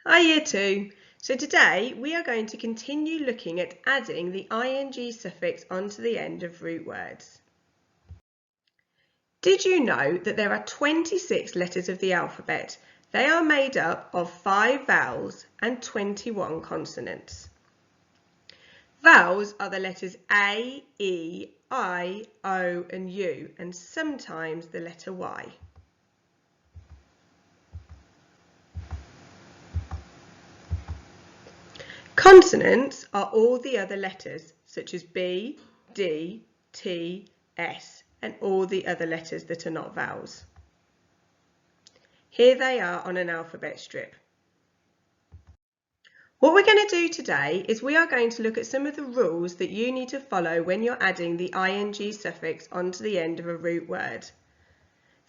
Hi Year 2. So today we are going to continue looking at adding the ing suffix onto the end of root words. Did you know that there are 26 letters of the alphabet? They are made up of 5 vowels and 21 consonants. Vowels are the letters A, E, I, O and U, and sometimes the letter Y. Consonants are all the other letters, such as B, D, T, S, and all the other letters that are not vowels. Here they are on an alphabet strip. What we're going to do today is we are going to look at some of the rules that you need to follow when you're adding the ing suffix onto the end of a root word.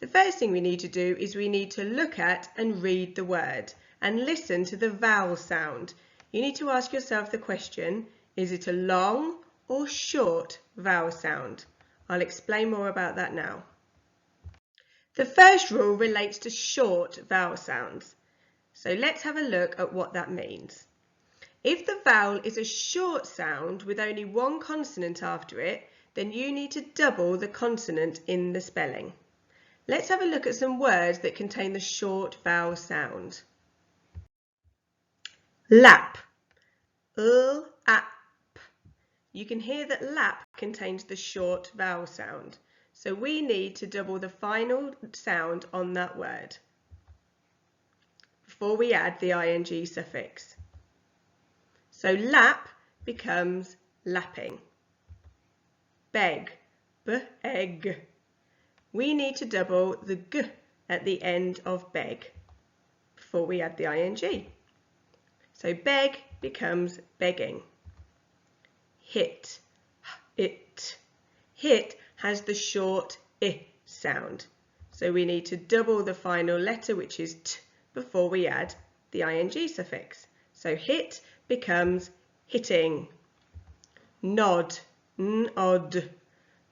The first thing we need to do is we need to look at and read the word and listen to the vowel sound. You need to ask yourself the question, is it a long or short vowel sound? I'll explain more about that now. The first rule relates to short vowel sounds. So let's have a look at what that means. If the vowel is a short sound with only one consonant after it, then you need to double the consonant in the spelling. Let's have a look at some words that contain the short vowel sound. Lap. Ap. You can hear that lap contains the short vowel sound. So we need to double the final sound on that word before we add the ing suffix. So lap becomes lapping. Beg. B-egg. We need to double the g at the end of beg before we add the ing. So beg becomes begging. Hit. It. Hit has the short I sound. So we need to double the final letter, which is t, before we add the ing suffix. So hit becomes hitting. Nod. N-od.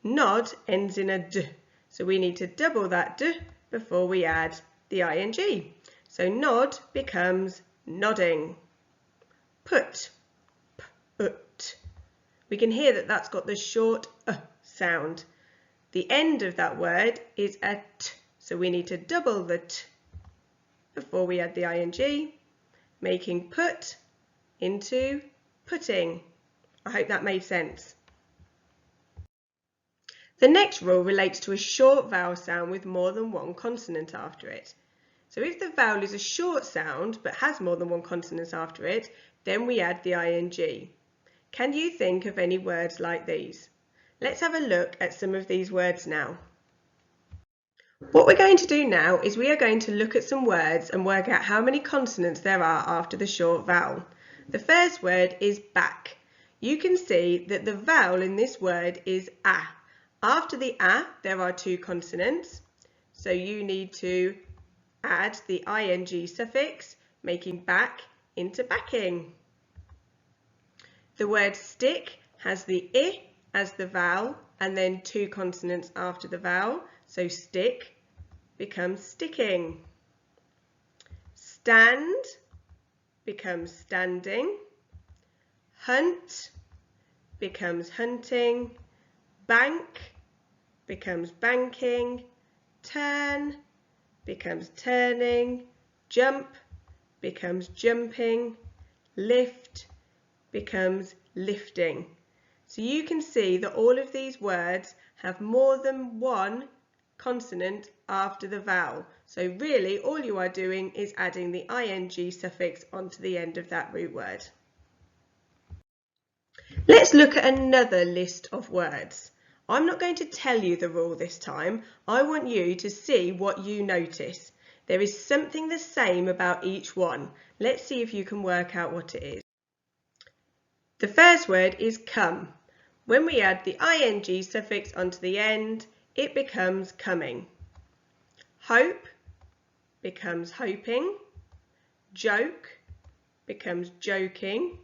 Nod ends in a d. So we need to double that d before we add the ing. So nod becomes nodding. Put. Put. We can hear that that's got the short sound. The end of that word is a t, so we need to double the t before we add the ing, making put into putting. I hope that made sense. The next rule relates to a short vowel sound with more than one consonant after it. So if the vowel is a short sound but has more than one consonant after it, then we add the ing. Can you think of any words like these? Let's have a look at some of these words now. What we're going to do now is we are going to look at some words and work out how many consonants there are after the short vowel. The first word is back. You can see that the vowel in this word is a. After the a, there are 2 consonants, so you need to add the ing suffix, making back into backing. The word stick has the I as the vowel and then 2 consonants after the vowel, so stick becomes sticking. Stand becomes standing. Hunt becomes hunting. Bank becomes banking. Turn becomes turning. Jump becomes jumping. Lift becomes lifting. So you can see that all of these words have more than one consonant after the vowel. So really all you are doing is adding the ing suffix onto the end of that root word. Let's look at another list of words. I'm not going to tell you the rule this time. I want you to see what you notice. There is something the same about each one. Let's see if you can work out what it is. The first word is come. When we add the ing suffix onto the end, it becomes coming. Hope becomes hoping. Joke becomes joking.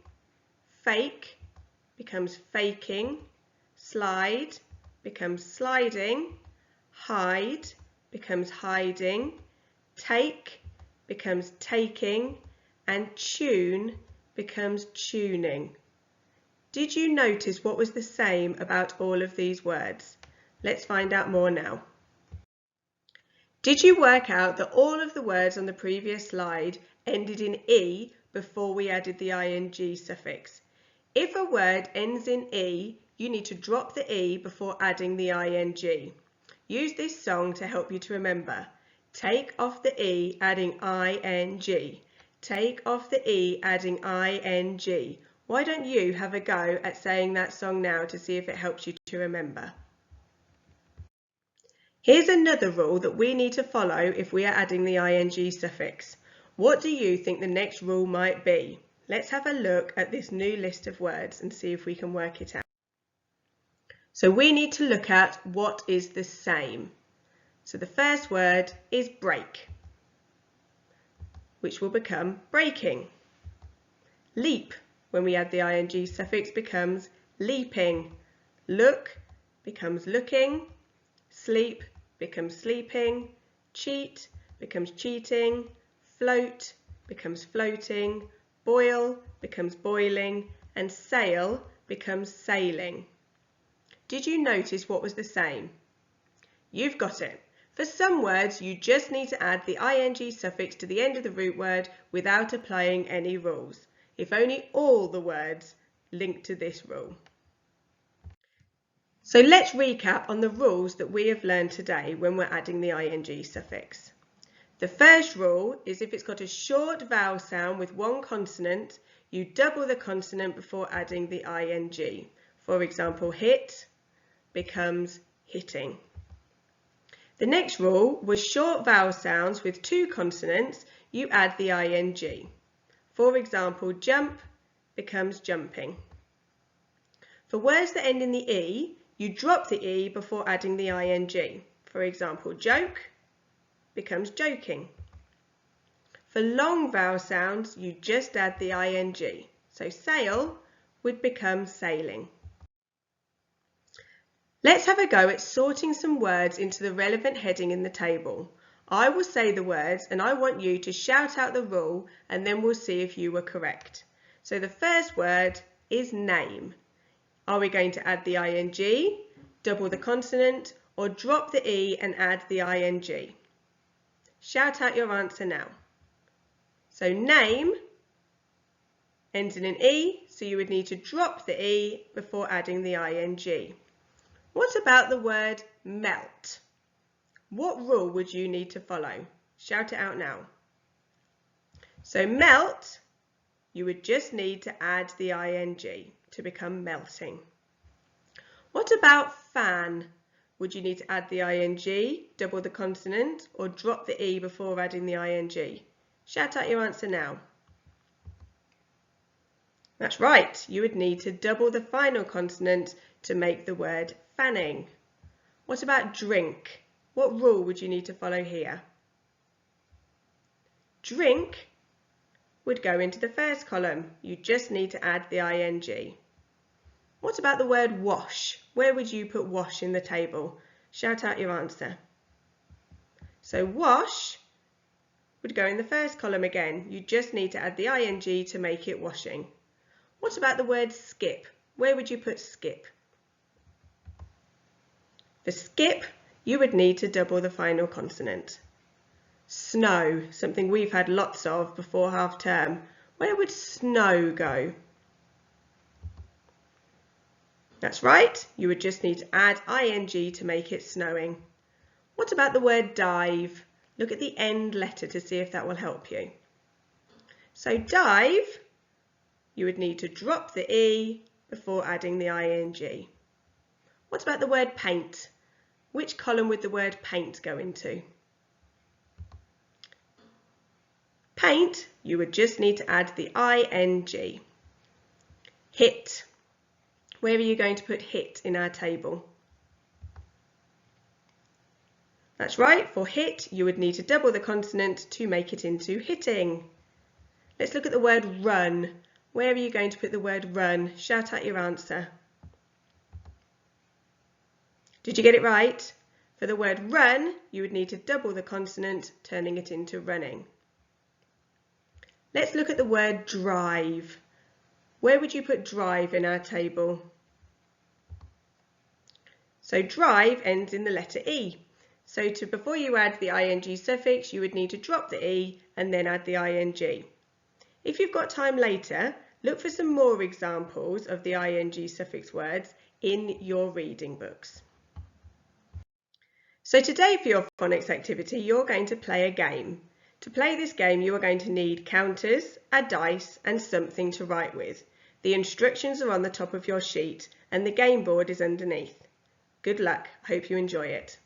Fake becomes faking. Slide becomes sliding. Hide becomes hiding. Take becomes taking. and tune becomes tuning. Did you notice what was the same about all of these words? Let's find out more now. Did you work out that all of the words on the previous slide ended in E before we added the ing suffix? If a word ends in E, you need to drop the E before adding the ing. Use this song to help you to remember. Take off the E, adding ing. Take off the E, adding ing. Why don't you have a go at saying that song now to see if it helps you to remember? Here's another rule that we need to follow if we are adding the ing suffix. What do you think the next rule might be? Let's have a look at this new list of words and see if we can work it out. So we need to look at what is the same. So the first word is break, which will become breaking. Leap, when we add the ing suffix, becomes leaping. Look becomes looking. Sleep becomes sleeping. Cheat becomes cheating. Float becomes floating. Boil becomes boiling. And sail becomes sailing. Did you notice what was the same? You've got it. For some words, you just need to add the ing suffix to the end of the root word without applying any rules. If only all the words link to this rule. So let's recap on the rules that we have learned today when we're adding the ing suffix. The first rule is if it's got a short vowel sound with one consonant, you double the consonant before adding the ing. For example, hit becomes hitting. The next rule was short vowel sounds with two consonants, you add the ing. For example, jump becomes jumping. For words that end in the E, you drop the E before adding the ing. For example, joke becomes joking. For long vowel sounds, you just add the ing. So sail would become sailing. Let's have a go at sorting some words into the relevant heading in the table. I will say the words and I want you to shout out the rule and then we'll see if you were correct. So the first word is name. Are we going to add the ing, double the consonant, or drop the E and add the ing? Shout out your answer now. So name ends in an E, so you would need to drop the E before adding the ing. What about the word melt? What rule would you need to follow? Shout it out now. So melt, you would just need to add the ing to become melting. What about fan? Would you need to add the ing, double the consonant, or drop the E before adding the ing? Shout out your answer now. That's right, you would need to double the final consonant to make the word fanning. What about drink? What rule would you need to follow here? Drink would go into the first column. You just need to add the ing. What about the word wash? Where would you put wash in the table? Shout out your answer. So wash would go in the first column again. You just need to add the ing to make it washing. What about the word skip? Where would you put skip? For skip, you would need to double the final consonant. Snow, something we've had lots of before half term. Where would snow go? That's right, you would just need to add ing to make it snowing. What about the word dive? Look at the end letter to see if that will help you. So dive, you would need to drop the E before adding the ing. What about the word paint? Which column would the word paint go into? Paint, you would just need to add the ing. Hit. Where are you going to put hit in our table? That's right, for hit, you would need to double the consonant to make it into hitting. Let's look at the word run. Where are you going to put the word run? Shout out your answer. Did you get it right? For the word run, you would need to double the consonant, turning it into running. Let's look at the word drive. Where would you put drive in our table? So drive ends in the letter E. So before you add the ing suffix, you would need to drop the E and then add the ing. If you've got time later, look for some more examples of the ing suffix words in your reading books. So today for your phonics activity, you're going to play a game. To play this game, you are going to need counters, a dice and something to write with. The instructions are on the top of your sheet and the game board is underneath. Good luck. Hope you enjoy it.